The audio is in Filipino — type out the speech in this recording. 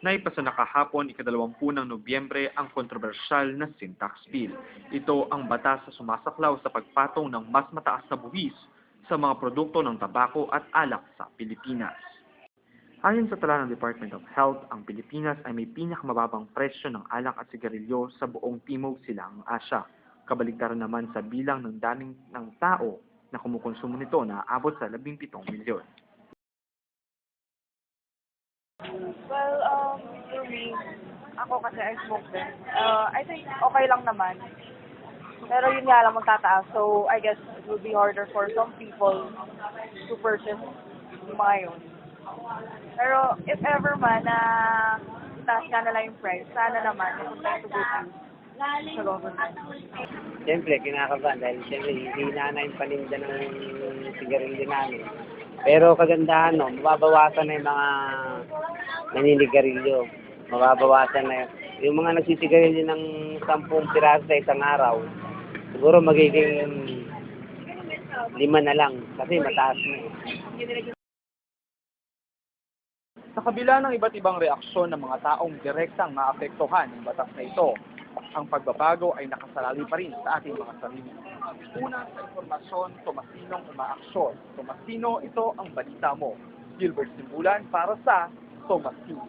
Naipasa na kahapon ika-20 ng Nobyembre ang kontrobersyal na Sin Tax Bill. Ito ang batas sa sumasaklaw sa pagpatong ng mas mataas na buwis sa mga produkto ng tabako at alak sa Pilipinas. Ayon sa tala ng Department of Health, ang Pilipinas ay may pinakamababang presyo ng alak at sigarilyo sa buong Timog Silangang Asya. Kabaligtaran naman sa bilang ng daming ng tao na kumukonsumo nito na aabot sa 17 milyon. Well, for me, ako kasi I smoke din. I think okay lang naman. Pero yun nga lang magtataas. So, I guess it would be harder for some people to purchase yung mga yun. Pero if ever man na itaas nga nila yung price, sana naman something to good use sa government. Siyempre, kinakabahan dahil siyempre hihina na yung paninda ng sigarilyo namin. Pero kagandahan, no, mababawasan na yung mga naninigarilyo. Mababawasan na yung mga nagsisigarilyo ng 10 piraso sa isang araw. Siguro magiging 5 na lang kasi mataas na. Sa kabila ng iba't ibang reaksyon ng mga taong direktang maapektuhan ng batas na ito, ang pagbabago ay nakasalali pa rin sa ating mga sarili. Una sa informasyon, Tomasinong umaaksyon. Tomasino, ito ang balita mo. Gilbert Simbulan para sa Tomasino.